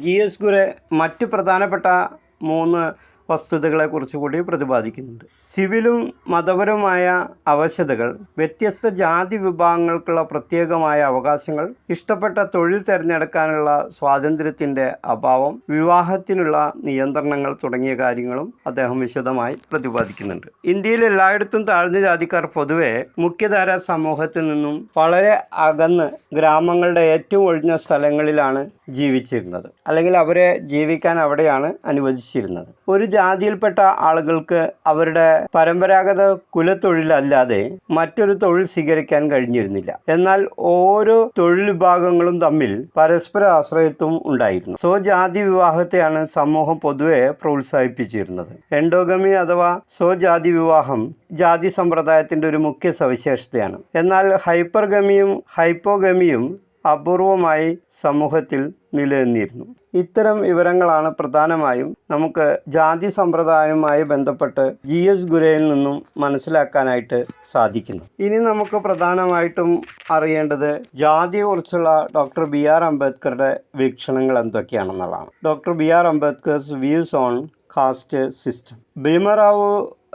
GS Ghurye മറ്റ് പ്രധാനപ്പെട്ട 3 വസ്തുതകളെക്കുറിച്ച് കൂടി പ്രതിപാദിക്കുന്നുണ്ട്. സിവിലും മതപരവുമായ അവശതകൾ, വ്യത്യസ്ത ജാതി വിഭാഗങ്ങൾക്കുള്ള പ്രത്യേകമായ അവകാശങ്ങൾ, ഇഷ്ടപ്പെട്ട തൊഴിൽ തിരഞ്ഞെടുക്കാനുള്ള സ്വാതന്ത്ര്യത്തിൻ്റെ അഭാവം, വിവാഹത്തിനുള്ള നിയന്ത്രണങ്ങൾ തുടങ്ങിയ കാര്യങ്ങളും അദ്ദേഹം വിശദമായി പ്രതിപാദിക്കുന്നുണ്ട്. ഇന്ത്യയിൽ എല്ലായിടത്തും താഴ്ന്ന ജാതിക്കാർ പൊതുവെ മുഖ്യധാര സമൂഹത്തിൽ നിന്നും വളരെ അകന്ന് ഗ്രാമങ്ങളുടെ ഏറ്റവും ഒഴിഞ്ഞ സ്ഥലങ്ങളിലാണ് ജീവിച്ചിരുന്നത്, അല്ലെങ്കിൽ അവരെ ജീവിക്കാൻ അവിടെയാണ് അനുവദിച്ചിരുന്നത്. ഒരു ജാതിയിൽപ്പെട്ട ആളുകൾക്ക് അവരുടെ പരമ്പരാഗത കുലത്തൊഴിലല്ലാതെ മറ്റൊരു തൊഴിൽ സ്വീകരിക്കാൻ കഴിഞ്ഞിരുന്നില്ല. എന്നാൽ ഓരോ തൊഴിൽ വിഭാഗങ്ങളും തമ്മിൽ പരസ്പര ആശ്രയത്വം ഉണ്ടായിരുന്നു. സ്വജാതി വിവാഹത്തെയാണ് സമൂഹം പൊതുവെ പ്രോത്സാഹിപ്പിച്ചിരുന്നത്. എൻഡോഗമി അഥവാ സ്വജാതി വിവാഹം ജാതി സമ്പ്രദായത്തിൻ്റെ ഒരു മുഖ്യ സവിശേഷതയാണ്. എന്നാൽ ഹൈപ്പർഗമിയും ഹൈപ്പോഗമിയും അപൂർവമായി സമൂഹത്തിൽ നിലനിന്നിരുന്നു. ഇത്തരം വിവരങ്ങളാണ് പ്രധാനമായും നമുക്ക് ജാതി സമ്പ്രദായവുമായി ബന്ധപ്പെട്ട് GS ഗുരയിൽ നിന്നും മനസ്സിലാക്കാനായിട്ട് സാധിക്കുന്നു. ഇനി നമുക്ക് പ്രധാനമായിട്ടും അറിയേണ്ടത് ജാതിയെക്കുറിച്ചുള്ള ഡോക്ടർ BR അംബേദ്കറുടെ വീക്ഷണങ്ങൾ എന്തൊക്കെയാണെന്നുള്ളതാണ്. Doctor BR Ambedkar's views on caste system. Bhimrao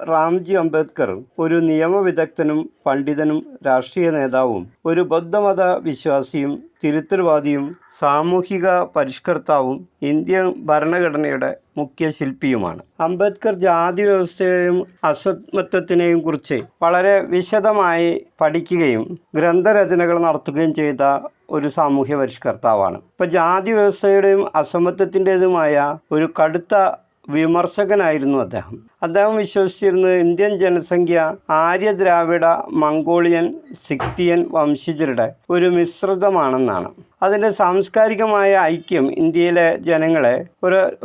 Ramji Ambedkar ഒരു നിയമവിദഗ്ധനും പണ്ഡിതനും രാഷ്ട്രീയ നേതാവും ഒരു ബൗദ്ധമത വിശ്വാസിയും തിരുത്തൽവാദിയും സാമൂഹിക പരിഷ്കർത്താവും ഇന്ത്യൻ ഭരണഘടനയുടെ മുഖ്യ ശില്പിയുമാണ്. അംബേദ്കർ ജാതി വ്യവസ്ഥയെയും അസമത്വത്തിനെയും കുറിച്ച് വളരെ വിശദമായി പഠിക്കുകയും ഗ്രന്ഥരചനകൾ നടത്തുകയും ചെയ്ത ഒരു സാമൂഹ്യ പരിഷ്കർത്താവാണ്. ഇപ്പോൾ ജാതി വ്യവസ്ഥയുടെയും അസമത്വത്തിൻ്റെതുമായ ഒരു കടുത്ത വിമർശകനായിരുന്നു അദ്ദേഹം വിശ്വസിച്ചിരുന്നത് ഇന്ത്യൻ ജനസംഖ്യ ആര്യ ദ്രാവിഡ മംഗോളിയൻ സിക്തിയൻ വംശജരുടെ ഒരു മിശ്രിതമാണെന്നാണ്. അതിൻ്റെ സാംസ്കാരികമായ ഐക്യം ഇന്ത്യയിലെ ജനങ്ങളെ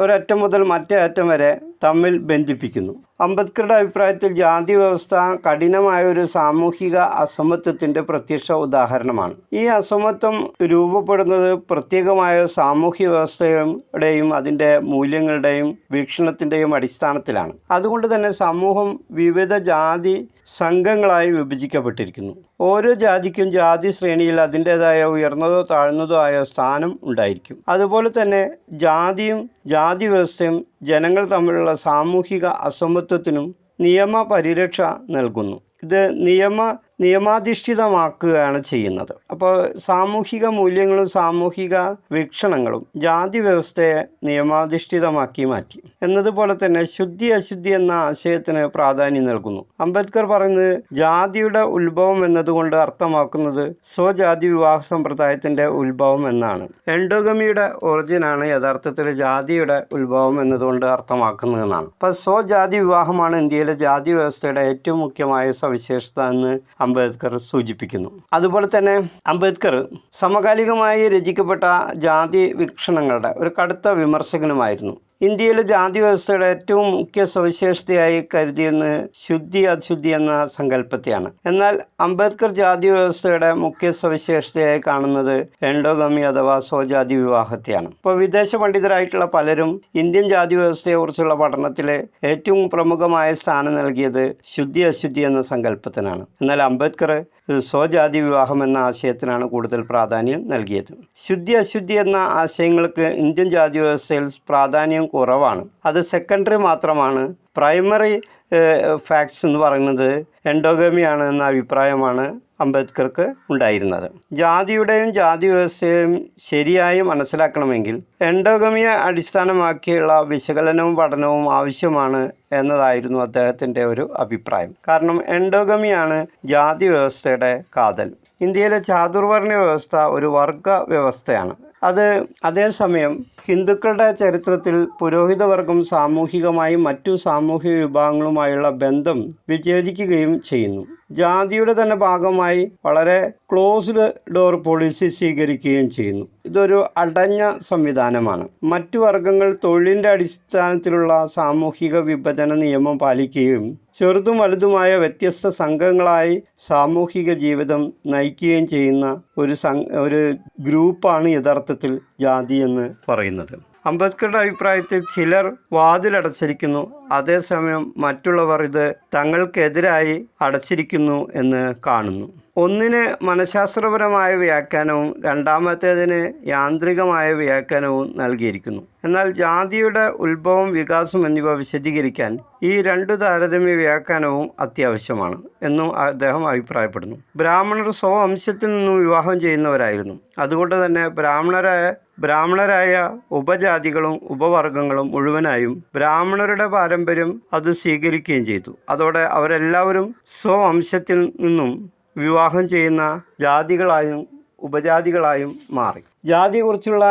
ഒരറ്റം മുതൽ മറ്റേ അറ്റം വരെ തമ്മിൽ ബന്ധിപ്പിക്കുന്നു. അംബേദ്കറുടെ അഭിപ്രായത്തിൽ ജാതി വ്യവസ്ഥ കഠിനമായ ഒരു സാമൂഹിക അസമത്വത്തിൻ്റെ പ്രത്യക്ഷ ഉദാഹരണമാണ്. ഈ അസമത്വം രൂപപ്പെടുന്നത് പ്രത്യേകമായ സാമൂഹ്യ വ്യവസ്ഥയുടെയും അതിൻ്റെ മൂല്യങ്ങളുടെയും വീക്ഷണത്തിൻ്റെയും അടിസ്ഥാനത്തിലാണ്. അതുകൊണ്ട് തന്നെ സമൂഹം വിവിധ ജാതി സംഘങ്ങളായി വിഭജിക്കപ്പെട്ടിരിക്കുന്നു. ഓരോ ജാതിക്കും ജാതി ശ്രേണിയിൽ അതിൻ്റേതായ ഉയർന്നതോ താഴ്ന്നതോ ആയ സ്ഥാനം ഉണ്ടായിരിക്കും. അതുപോലെ തന്നെ ജാതിയും ജാതി വ്യവസ്ഥയും ജനങ്ങൾ തമ്മിലുള്ള സാമൂഹിക അസമത്വത്തിനും നിയമ പരിരക്ഷ നൽകുന്നു. ഇത് നിയമാധിഷ്ഠിതമാക്കുകയാണ് ചെയ്യുന്നത്. അപ്പോൾ സാമൂഹിക മൂല്യങ്ങളും സാമൂഹിക വീക്ഷണങ്ങളും ജാതി വ്യവസ്ഥയെ നിയമാധിഷ്ഠിതമാക്കി മാറ്റി. എന്നതുപോലെ തന്നെ ശുദ്ധി അശുദ്ധി എന്ന ആശയത്തിന് പ്രാധാന്യം നൽകുന്നു. അംബേദ്കർ പറയുന്നത് ജാതിയുടെ ഉത്ഭവം എന്നതുകൊണ്ട് അർത്ഥമാക്കുന്നത് സ്വജാതി വിവാഹ സമ്പ്രദായത്തിൻ്റെ ഉത്ഭവം എന്നാണ്. എൻഡോഗമിയുടെ ഒറിജിനാണ് യഥാർത്ഥത്തിൽ ജാതിയുടെ ഉത്ഭവം എന്നതുകൊണ്ട് അർത്ഥമാക്കുന്നതെന്നാണ്. അപ്പോൾ സ്വജാതി വിവാഹമാണ് ഇന്ത്യയിലെ ജാതി വ്യവസ്ഥയുടെ ഏറ്റവും മുഖ്യമായ സവിശേഷത എന്ന് അംബേദ്കർ സൂചിപ്പിക്കുന്നു. അതുപോലെ തന്നെ അംബേദ്കർ സമകാലികമായി രചിക്കപ്പെട്ട ജാതി വീക്ഷണങ്ങളുടെ ഒരു കടുത്ത വിമർശകനുമായിരുന്നു. ഇന്ത്യയിലെ ജാതി വ്യവസ്ഥയുടെ ഏറ്റവും മുഖ്യ സവിശേഷതയായി കരുതിയെന്ന് ശുദ്ധി അശുദ്ധി എന്ന സങ്കല്പത്തെയാണ്. എന്നാൽ അംബേദ്കർ ജാതി വ്യവസ്ഥയുടെ മുഖ്യ സവിശേഷതയായി കാണുന്നത് എൻഡോഗമി അഥവാ സ്വജാതി വിവാഹത്തെയാണ്. ഇപ്പോൾ വിദേശ പണ്ഡിതരായിട്ടുള്ള പലരും ഇന്ത്യൻ ജാതി വ്യവസ്ഥയെക്കുറിച്ചുള്ള പഠനത്തിൽ ഏറ്റവും പ്രമുഖമായ സ്ഥാനം നൽകിയത് ശുദ്ധി അശുദ്ധി എന്ന സങ്കല്പത്തിനാണ്. എന്നാൽ അംബേദ്കർ സ്വജാതി വിവാഹം എന്ന ആശയത്തിനാണ് കൂടുതൽ പ്രാധാന്യം നൽകിയത്. ശുദ്ധി അശുദ്ധി എന്ന ആശയങ്ങൾക്ക് ഇന്ത്യൻ ജാതി വ്യവസ്ഥയിൽ പ്രാധാന്യം കുറവാണ്. അത് സെക്കൻഡറി മാത്രമാണ്. പ്രൈമറി ഫാക്ട്സ് എന്ന് പറയുന്നത് എൻഡോഗമിയാണ് എന്ന അഭിപ്രായമാണ് അംബേദ്കർക്ക് ഉണ്ടായിരുന്നത്. ജാതിയുടെയും ജാതി വ്യവസ്ഥയും ശരിയായി മനസ്സിലാക്കണമെങ്കിൽ എൻഡോഗമിയെ അടിസ്ഥാനമാക്കിയുള്ള വിശകലനവും പഠനവും ആവശ്യമാണ് എന്നതായിരുന്നു അദ്ദേഹത്തിൻ്റെ ഒരു അഭിപ്രായം. കാരണം എൻഡോഗമിയാണ് ജാതി വ്യവസ്ഥയുടെ കാതൽ. ഇന്ത്യയിലെ ചാതുർവർണ്ണ വ്യവസ്ഥ ഒരു വർഗ വ്യവസ്ഥയാണ്. അതേസമയം ഹിന്ദുക്കളുടെ ചരിത്രത്തിൽ പുരോഹിതവർഗം സാമൂഹികമായും മറ്റു സാമൂഹിക വിഭാഗങ്ങളുമായുള്ള ബന്ധം വിച്ഛേദിക്കുകയും ചെയ്യുന്നു. ജാതിയുടെ തന്നെ ഭാഗമായി വളരെ ക്ലോസ്ഡ് ഡോർ പോളിസി സ്വീകരിക്കുകയും ചെയ്യുന്നു. ഇതൊരു അടഞ്ഞ സംവിധാനമാണ്. മറ്റു വർഗങ്ങൾ തൊഴിലിൻ്റെ അടിസ്ഥാനത്തിലുള്ള സാമൂഹിക വിഭജന നിയമം പാലിക്കുകയും ചെറുതും വലുതുമായ വ്യത്യസ്ത സംഘങ്ങളായി സാമൂഹിക ജീവിതം നയിക്കുകയും ചെയ്യുന്ന ഒരു ഗ്രൂപ്പാണ് യഥാർത്ഥത്തിൽ ജാതി എന്ന് പറയുന്നത്. അംബേദ്കറുടെ അഭിപ്രായത്തിൽ ചിലർ വാതിലടച്ചിരിക്കുന്നു, അതേസമയം മറ്റുള്ളവർ ഇത് തങ്ങൾക്കെതിരായി അടച്ചിരിക്കുന്നു എന്ന് കാണുന്നു. ഒന്നിന് മനഃശാസ്ത്രപരമായ വ്യാഖ്യാനവും രണ്ടാമത്തേതിന് യാന്ത്രികമായ വ്യാഖ്യാനവും നൽകിയിരിക്കുന്നു. എന്നാൽ ജാതിയുടെ ഉത്ഭവം, വികാസം എന്നിവ വിശദീകരിക്കാൻ ഈ രണ്ടു താരതമ്യ വ്യാഖ്യാനവും അത്യാവശ്യമാണ് എന്നും അദ്ദേഹം അഭിപ്രായപ്പെടുന്നു. ബ്രാഹ്മണർ സ്വവംശത്തിൽ നിന്നും വിവാഹം ചെയ്യുന്നവരായിരുന്നു. അതുകൊണ്ട് തന്നെ ബ്രാഹ്മണരായ ഉപജാതികളും ഉപവർഗങ്ങളും മുഴുവനായും ബ്രാഹ്മണരുടെ പാരമ്പര്യം അത് സ്വീകരിക്കുകയും ചെയ്തു. അതോടെ അവരെല്ലാവരും സ്വവംശത്തിൽ നിന്നും വിവാഹം ചെയ്യുന്ന ജാതികളായും ഉപജാതികളായും മാറി. ജാതിയെക്കുറിച്ചുള്ള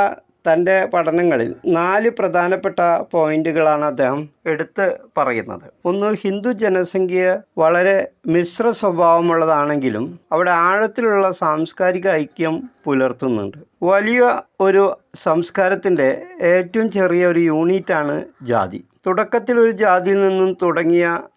തൻ്റെ പഠനങ്ങളിൽ 4 പ്രധാനപ്പെട്ട പോയിന്റുകളാണ് അദ്ദേഹം എടുത്ത് പറയുന്നത്. ഒന്ന്, ഹിന്ദു ജനസംഖ്യ വളരെ മിശ്ര സ്വഭാവമുള്ളതാണെങ്കിലും അവിടെ ആഴത്തിലുള്ള സാംസ്കാരിക ഐക്യം പുലർത്തുന്നുണ്ട്. വലിയ ഒരു സംസ്കാരത്തിൻ്റെ ഏറ്റവും ചെറിയ ഒരു യൂണിറ്റാണ് ജാതി. തുടക്കത്തിൽ ഒരു ജാതിയിൽ നിന്നും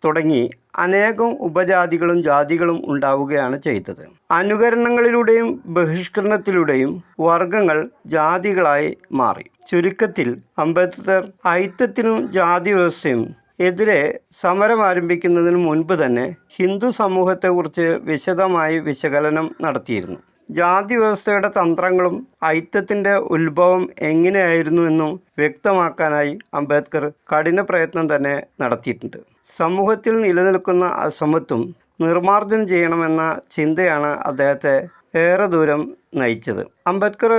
തുടങ്ങി അനേകം ഉപജാതികളും ജാതികളും ഉണ്ടാവുകയാണ് ചെയ്തത്. അനുകരണങ്ങളിലൂടെയും ബഹിഷ്കരണത്തിലൂടെയും വർഗങ്ങൾ ജാതികളായി മാറി. ചുരുക്കത്തിൽ അംബേദ്കർ ഐക്യത്തിനും ജാതി വ്യവസ്ഥയും എതിരെ സമരം ആരംഭിക്കുന്നതിന് മുൻപ് തന്നെ ഹിന്ദു സമൂഹത്തെക്കുറിച്ച് വിശദമായി വിശകലനം നടത്തിയിരുന്നു. ജാതി വ്യവസ്ഥയുടെ തന്ത്രങ്ങളും ഐക്യത്തിൻ്റെ ഉത്ഭവം എങ്ങനെയായിരുന്നു എന്നും വ്യക്തമാക്കാനായി അംബേദ്കർ കഠിന പ്രയത്നം തന്നെ നടത്തിയിട്ടുണ്ട്. സമൂഹത്തിൽ നിലനിൽക്കുന്ന അസമത്വം നിർമ്മാർജ്ജനം ചെയ്യണമെന്ന ചിന്തയാണ് അദ്ദേഹത്തെ ഏറെ ദൂരം നയിച്ചത്. അംബേദ്കർ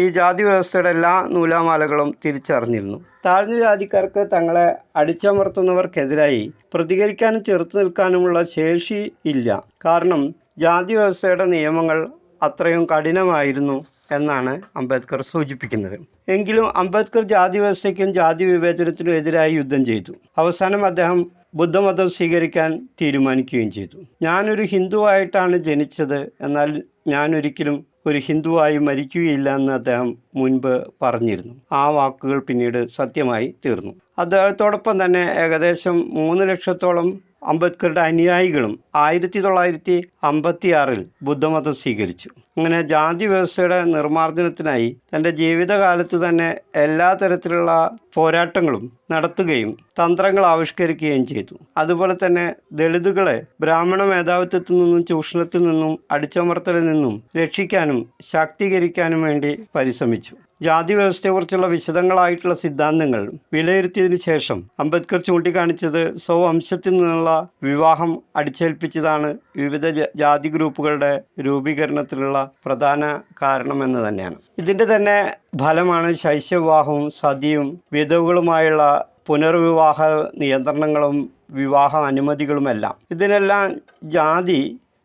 ഈ ജാതി വ്യവസ്ഥയുടെ എല്ലാ നൂലാമാലകളും തിരിച്ചറിഞ്ഞിരുന്നു. താഴ്ന്ന ജാതിക്കാർക്ക് തങ്ങളെ അടിച്ചമർത്തുന്നവർക്കെതിരായി പ്രതികരിക്കാനും ചെറുത്തു നിൽക്കാനുമുള്ള ശേഷി ഇല്ല. കാരണം ജാതി വ്യവസ്ഥയുടെ നിയമങ്ങൾ അത്രയും കഠിനമായിരുന്നു എന്നാണ് അംബേദ്കർ സൂചിപ്പിക്കുന്നത്. എങ്കിലും അംബേദ്കർ ജാതി വ്യവസ്ഥയ്ക്കും ജാതി വിവേചനത്തിനും എതിരായി യുദ്ധം ചെയ്തു. അവസാനം അദ്ദേഹം ബുദ്ധമതം സ്വീകരിക്കാൻ തീരുമാനിക്കുകയും ചെയ്തു. ഞാനൊരു ഹിന്ദുവായിട്ടാണ് ജനിച്ചത്, എന്നാൽ ഞാനൊരിക്കലും ഒരു ഹിന്ദുവായി മരിക്കുകയില്ല എന്ന് അദ്ദേഹം മുൻപ് പറഞ്ഞിരുന്നു. ആ വാക്കുകൾ പിന്നീട് സത്യമായി തീർന്നു. അദ്ദേഹത്തോടൊപ്പം തന്നെ ഏകദേശം 3 ലക്ഷത്തോളം അംബേദ്കറുടെ അനുയായികളും 1956 ബുദ്ധമതം സ്വീകരിച്ചു. അങ്ങനെ ജാതി വ്യവസ്ഥയുടെ നിർമ്മാർജ്ജനത്തിനായി തൻ്റെ ജീവിതകാലത്ത് തന്നെ എല്ലാ തരത്തിലുള്ള പോരാട്ടങ്ങളും നടത്തുകയും തന്ത്രങ്ങൾ ആവിഷ്കരിക്കുകയും ചെയ്തു. അതുപോലെ തന്നെ ദളിതുകളെ ബ്രാഹ്മണ മേധാവിത്വത്തിൽ നിന്നും ചൂഷണത്തിൽ നിന്നും അടിച്ചമർത്തലിൽ നിന്നും രക്ഷിക്കാനും ശാക്തീകരിക്കാനും വേണ്ടി പരിശ്രമിച്ചു. ജാതി വ്യവസ്ഥയെക്കുറിച്ചുള്ള വിശദങ്ങളായിട്ടുള്ള സിദ്ധാന്തങ്ങൾ വിലയിരുത്തിയതിനു ശേഷം അംബേദ്കർ ചൂണ്ടിക്കാണിച്ചത് സ്വവംശത്തിൽ നിന്നുള്ള വിവാഹം അടിച്ചേൽപ്പിച്ചതാണ് വിവിധ ജാതി ഗ്രൂപ്പുകളുടെ രൂപീകരണത്തിനുള്ള പ്രധാന കാരണമെന്ന് തന്നെയാണ്. ഇതിൻ്റെ തന്നെ ഫലമാണ് ശൈശവവിവാഹവും സതിയും വിധവകളുമായുള്ള പുനർവിവാഹ നിയന്ത്രണങ്ങളും വിവാഹ അനുമതികളുമെല്ലാം. ഇതിനെല്ലാം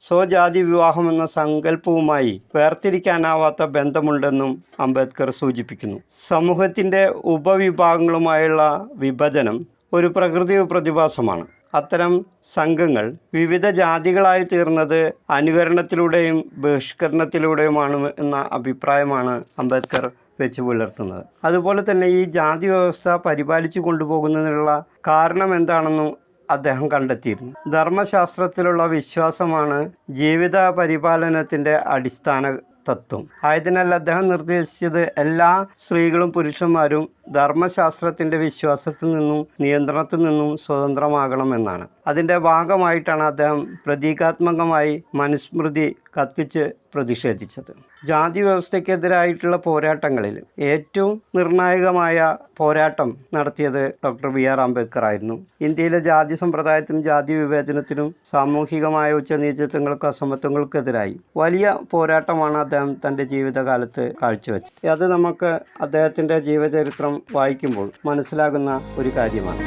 സ്വജാതി വിവാഹം എന്ന സങ്കല്പവുമായി വേർതിരിക്കാനാവാത്ത ബന്ധമുണ്ടെന്നും അംബേദ്കർ സൂചിപ്പിക്കുന്നു. സമൂഹത്തിൻ്റെ ഉപവിഭാഗങ്ങളുമായുള്ള വിഭജനം ഒരു പ്രകൃതി പ്രതിഭാസമാണ്. അത്തരം സംഘങ്ങൾ വിവിധ ജാതികളായി തീർന്നത് അനുകരണത്തിലൂടെയും ബഹിഷ്കരണത്തിലൂടെയുമാണ് എന്ന അഭിപ്രായമാണ് അംബേദ്കർ വെച്ച് പുലർത്തുന്നത്. അതുപോലെ തന്നെ ഈ ജാതി വ്യവസ്ഥ പരിപാലിച്ചു കൊണ്ടുപോകുന്നതിനുള്ള കാരണം എന്താണെന്നും അദ്ദേഹം കണ്ടെത്തിയിരുന്നു. ധർമ്മശാസ്ത്രത്തിലുള്ള വിശ്വാസമാണ് ജീവിത പരിപാലനത്തിൻ്റെ അടിസ്ഥാന തത്വം. ആയതിനാൽ അദ്ദേഹം നിർദ്ദേശിച്ചത് എല്ലാ സ്ത്രീകളും പുരുഷന്മാരും ധർമ്മശാസ്ത്രത്തിൻ്റെ വിശ്വാസത്തിൽ നിന്നും നിയന്ത്രണത്തിൽ നിന്നും സ്വതന്ത്രമാകണമെന്നാണ്. അതിൻ്റെ ഭാഗമായിട്ടാണ് അദ്ദേഹം പ്രതീകാത്മകമായി മനുസ്മൃതി കത്തിച്ച് പ്രതിഷേധിച്ചത്. ജാതി വ്യവസ്ഥയ്ക്കെതിരായിട്ടുള്ള പോരാട്ടങ്ങളിൽ ഏറ്റവും നിർണായകമായ പോരാട്ടം നടത്തിയത് ഡോക്ടർ BR അംബേദ്കർ ആയിരുന്നു. ഇന്ത്യയിലെ ജാതി സമ്പ്രദായത്തിനും ജാതി വിവേചനത്തിനും സാമൂഹികമായ ഉച്ചനീചത്വങ്ങൾക്കും അസമത്വങ്ങൾക്കെതിരായി വലിയ പോരാട്ടമാണ് അദ്ദേഹം തൻ്റെ ജീവിതകാലത്ത് കാഴ്ചവെച്ചത്. അത് നമുക്ക് അദ്ദേഹത്തിൻ്റെ ജീവചരിത്രം വായിക്കുമ്പോൾ മനസ്സിലാകുന്ന ഒരു കാര്യമാണ്.